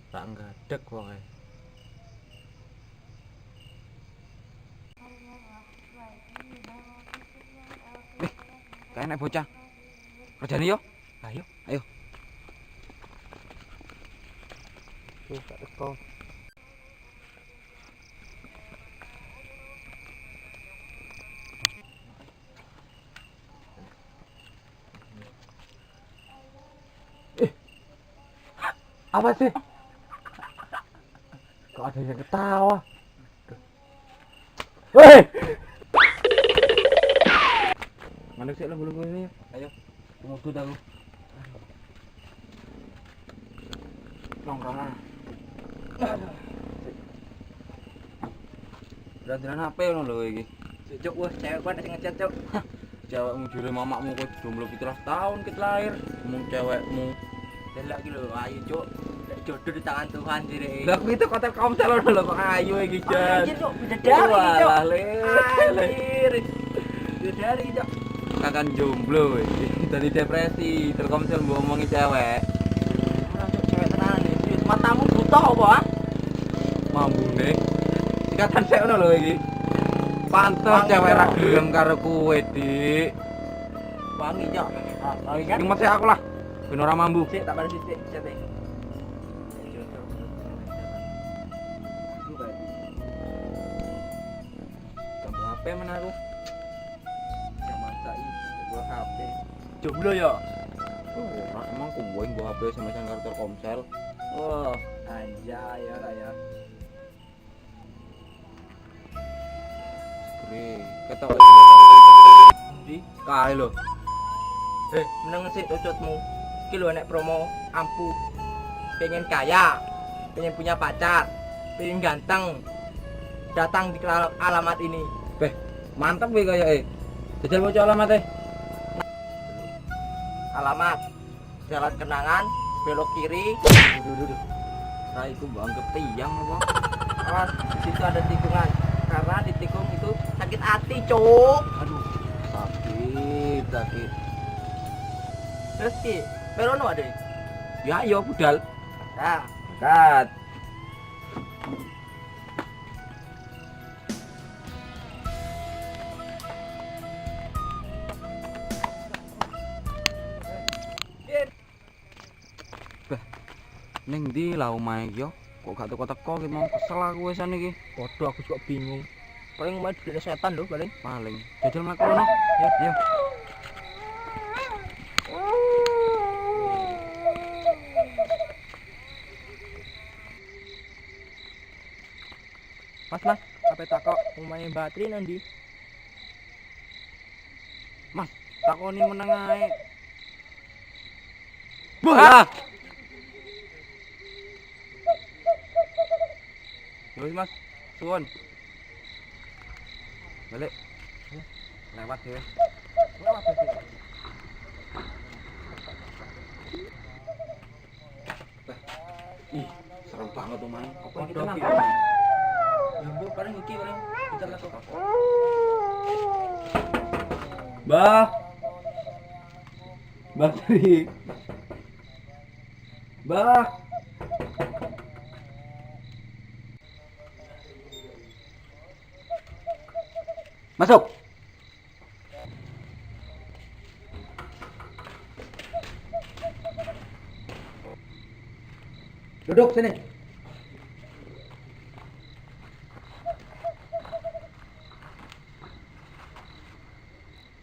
Tak ngadeg pokoke. Kae nek bocah. Kerjane yo. Ayo, ayo. Tuh, tak teko. Apa sih? Kok ada yang ketawa? Weh! Mana sih lo belum ini? Ayo, tunggu tuh dah. Nongkrong. Berat-berat HP ngono lho iki. Cuk, wah, cewek kuwi sing ngechat, Cuk. Cewekmu jure mamamu kok jomblo 17 tahun ket lahir. Mung cewekmu. Delok iki lho, ayu, Cuk. Lek jodoh di tangan Tuhan sire. Lah kuwi itu kotel komsel lho kok ayu iki, Jan. Anjir, Cuk, bidadari, Cuk. Walah, le. Anjir. Bidadari, Cuk. Kakan jomblo iki. Dari depresi, terkomsel mbok omongi cewek. Ora, Cuk, cewek tenan iki. Matamu buta apa, ah? Mambune. Sikatan sik ngono lho iki. Pantes Wangi, cewek ra Cuk. gelem karo kowe, Dik. Wangi, Cuk. Ah, wangi kan? Sing mesti aku lah. Ben ora mambu. Sik, tak balik sithik, chat e. Kamu HP men aku. Zaman saiki gua HP. Jomblo ya? Ora emang kowe nggo HP SMS-an karo Telkomsel. Oh, anjay ya raya. Gre, ketok iki. Di Kae lho. meneng sih ucutmu. Iki lho nek promo ampuh. Pengen kaya, pengen punya pacar, pengen ganteng. Datang di alamat ini. Beh, mantep kowe kayake. Jajal waca alamat e. Alamat Jalan Kenangan, belok kiri. Duh. Nah, iku mbok anggap tiang apa? Awas, di situ ada tikungan. Karena di tikung itu sakit hati, Cuk. Aduh, sakit. Terus ki, perono ada. Ya ayo budal. Nah, Kat. Ning ndi lah omahe yo? Kok gak teko-teko ki mau kesel aku wisan iki. bodoh aku juga bingung. Paling main di setan loh paling. Paling. Jajal mlaku ono. Ya. Mas, apa takok omahe Batri nanti? Mas, takoni meneng ae. Wah. Wis Mas, suwun. Balik. Lewat ya. Lewat sih. Ih, serem banget tuh main. Apa Waduh, kita nanti? gitu. Ya bu, paling iki paling kita langsung. Mbah. Mbah Tri. Mbah. Masuk. Duduk sini.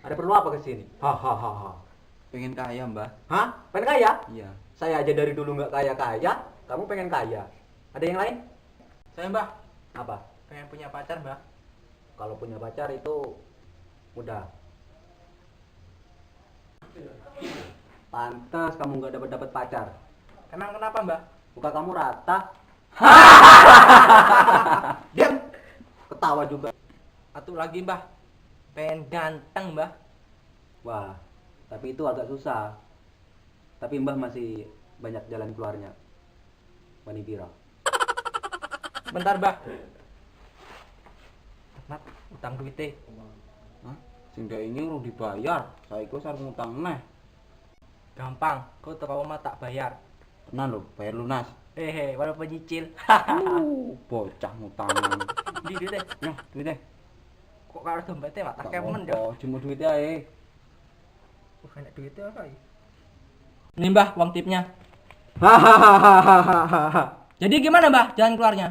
Ada perlu apa ke sini? Hahaha. Pengen kaya, Mbah. Hah? Pengen kaya? Iya. Saya aja dari dulu nggak kaya-kaya, kamu pengen kaya. Ada yang lain? Saya, Mbah. Apa? Pengen punya pacar, Mbah. Kalau punya pacar itu mudah. Pantas kamu nggak dapat pacar. Emang kenapa, Mbah? Muka kamu rata. Diam. Ketawa juga. Satu lagi, Mbah. Pengen ganteng, Mbah. Wah, tapi itu agak susah. Tapi Mbah masih banyak jalan keluarnya. Wani Biro. Bentar, Mbah. Mat, utang duitnya. Hah? Sing dek ini urung dibayar. Saiki wis arep ngutang neh. Gampang, kau teko omah tak bayar. Tenan lho, bayar lunas. walaupun nyicil. Bocah ngutangan. Di duitnya. Nah, duitnya. Kok karo dompetnya mak tak Tak kemen apa, dah. cuma duitnya ae. Enak duitnya apa ya? Ini Mbah, uang tipnya. Hahaha. Jadi gimana Mbah jalan keluarnya?